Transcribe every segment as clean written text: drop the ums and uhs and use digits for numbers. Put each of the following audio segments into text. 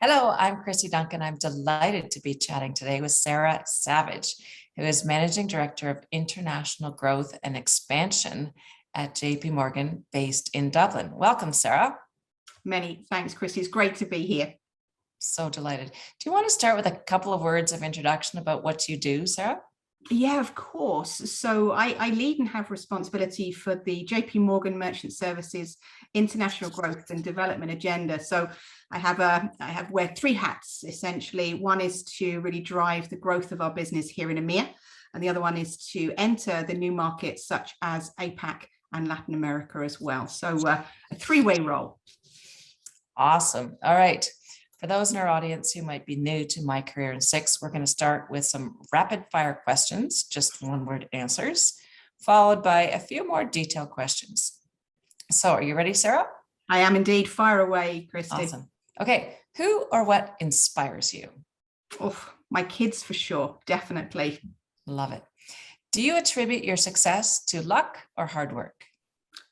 Hello, I'm Kristy Duncan. I'm delighted to be chatting today with Sara Savidge, who is Managing Director of International Growth and Expansion at JP Morgan, based in Dublin. Welcome, Sara. Many thanks, Kristy. It's great to be here. So delighted. Do you want to start with a couple of words of introduction about what you do, Sara? Yeah, of course. So I lead and have responsibility for the JP Morgan Merchant Services International Growth and Development Agenda. So I wear three hats, essentially. One is to really drive the growth of our business here in EMEA, and the other one is to enter the new markets such as APAC and Latin America as well. So a three-way role. Awesome. All right. For those in our audience who might be new to My Career in Six, we're going to start with some rapid fire questions, just one-word answers, followed by a few more detailed questions. So are you ready, Sara? I am indeed. Fire away, Kristy. Awesome. Okay. Who or what inspires you? Oh, my kids for sure. Definitely. Love it. Do you attribute your success to luck or hard work?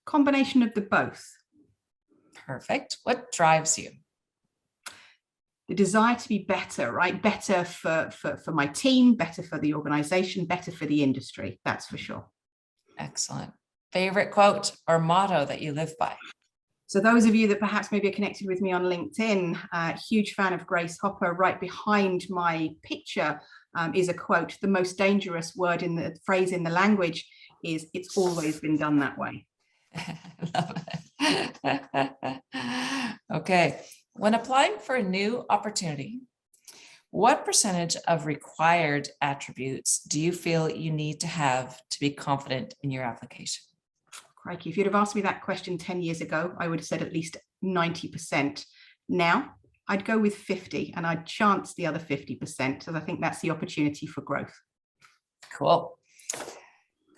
Combination of the both. Perfect. What drives you? The desire to be better, right? Better for my team, better for the organization, better for the industry. That's for sure. Excellent. Favorite quote or motto that you live by? So those of you that perhaps maybe are connected with me on LinkedIn, huge fan of Grace Hopper. Right behind my picture is a quote. The most dangerous word in the phrase in the language is "it's always been done that way." Love it. Okay. When applying for a new opportunity, what percentage of required attributes do you feel you need to have to be confident in your application? Crikey, if you'd have asked me that question 10 years ago, I would have said at least 90%. Now, I'd go with 50 and I'd chance the other 50% because I think that's the opportunity for growth. Cool.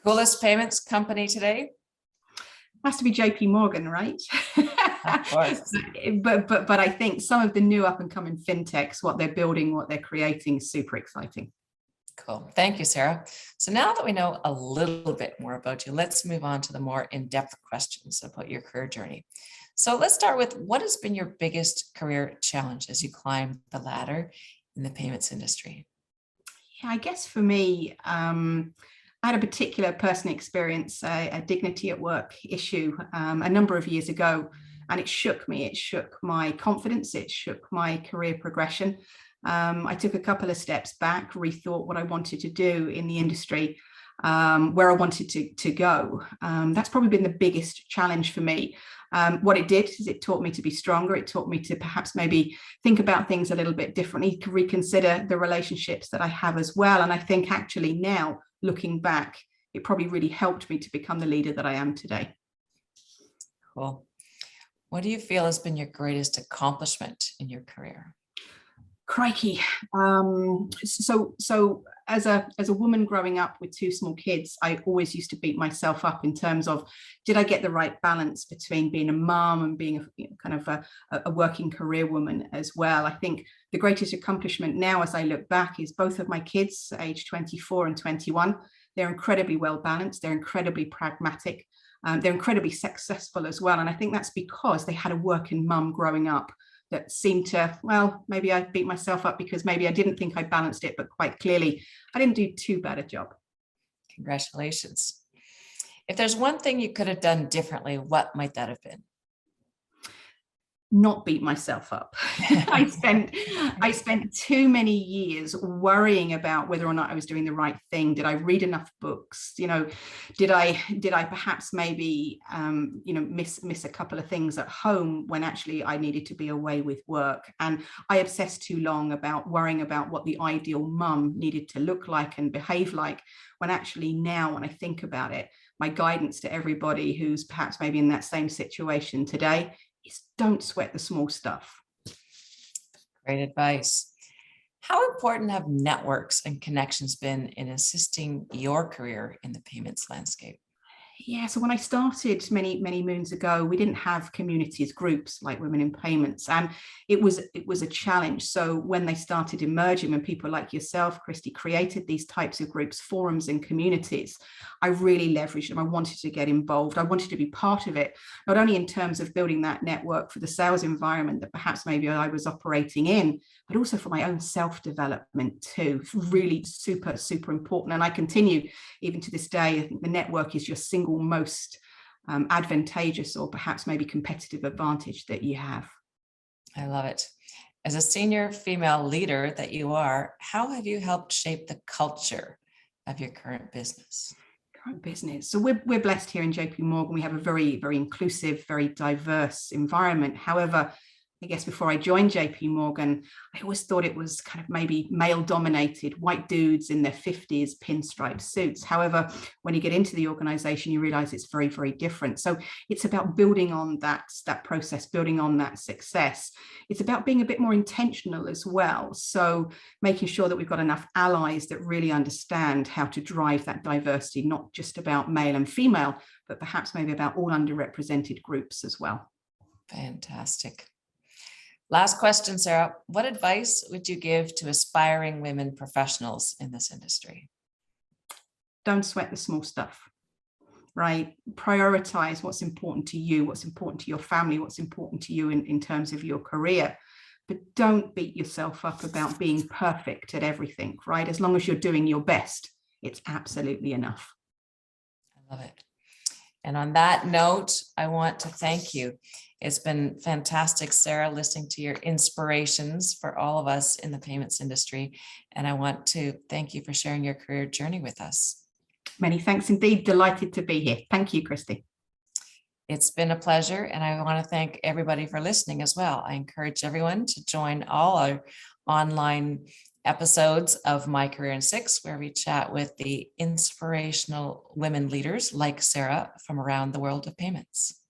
Coolest payments company today? Has to be JP Morgan, right? Of course. but I think some of the new up and coming fintechs, what they're building, what they're creating is super exciting. Cool. Thank you, Sara. So now that we know a little bit more about you, let's move on to the more in-depth questions about your career journey. So let's start with, what has been your biggest career challenge as you climb the ladder in the payments industry? Yeah, I guess for me, I had a particular personal experience, a dignity at work issue a number of years ago, and it shook me. It shook my confidence. It shook my career progression. I took a couple of steps back, rethought what I wanted to do in the industry, where I wanted to go. That's probably been the biggest challenge for me. What it did is it taught me to be stronger. It taught me to perhaps maybe think about things a little bit differently, to reconsider the relationships that I have as well. And I think actually now, looking back, it probably really helped me to become the leader that I am today. Cool. What do you feel has been your greatest accomplishment in your career? Crikey. So as a woman growing up with two small kids, I always used to beat myself up in terms of, did I get the right balance between being a mom and being a working career woman as well? I think the greatest accomplishment now, as I look back, is both of my kids, age 24 and 21. They're incredibly well balanced. They're incredibly pragmatic. They're incredibly successful as well. And I think that's because they had a working mum growing up that seemed to, well, maybe I beat myself up because maybe I didn't think I balanced it, but quite clearly I didn't do too bad a job. Congratulations. If there's one thing you could have done differently, what might that have been? Not beat myself up. I spent too many years worrying about whether or not I was doing the right thing. Did I read enough books? You know, did I perhaps maybe miss a couple of things at home when actually I needed to be away with work? And I obsessed too long about worrying about what the ideal mum needed to look like and behave like, when actually now, when I think about it, my guidance to everybody who's perhaps maybe in that same situation today is, don't sweat the small stuff. Great advice. How important have networks and connections been in assisting your career in the payments landscape? Yeah, so when I started many moons ago, we didn't have communities, groups like Women in Payments, and it was a challenge. So when they started emerging, when people like yourself, Kristy, created these types of groups, forums, and communities, I really leveraged them. I wanted to get involved. I wanted to be part of it, not only in terms of building that network for the sales environment that perhaps maybe I was operating in, but also for my own self-development too. Really super important. And I continue even to this day. I think the network is your single most advantageous or perhaps maybe competitive advantage that you have. I love it. As a senior female leader that you are, how have you helped shape the culture of your current business? So we're blessed here in JP Morgan. We have a very inclusive, very diverse environment. However, I guess before I joined JP Morgan, I always thought it was kind of maybe male dominated, white dudes in their 50s, pinstripe suits. However, when you get into the organization, you realize it's very different. So it's about building on that process, building on that success. It's about being a bit more intentional as well. So making sure that we've got enough allies that really understand how to drive that diversity, not just about male and female, but perhaps maybe about all underrepresented groups as well. Fantastic. Last question, Sara. What advice would you give to aspiring women professionals in this industry? Don't sweat the small stuff, right? Prioritize what's important to you, what's important to your family, what's important to you in terms of your career. But don't beat yourself up about being perfect at everything, right? As long as you're doing your best, it's absolutely enough. I love it. And on that note, I want to thank you. It's been fantastic, Sara, listening to your inspirations for all of us in the payments industry. And I want to thank you for sharing your career journey with us. Many thanks indeed. Delighted to be here. Thank you, Kristy. It's been a pleasure. And I want to thank everybody for listening as well. I encourage everyone to join all our online episodes of My Career in 6, where we chat with the inspirational women leaders like Sara from around the world of payments.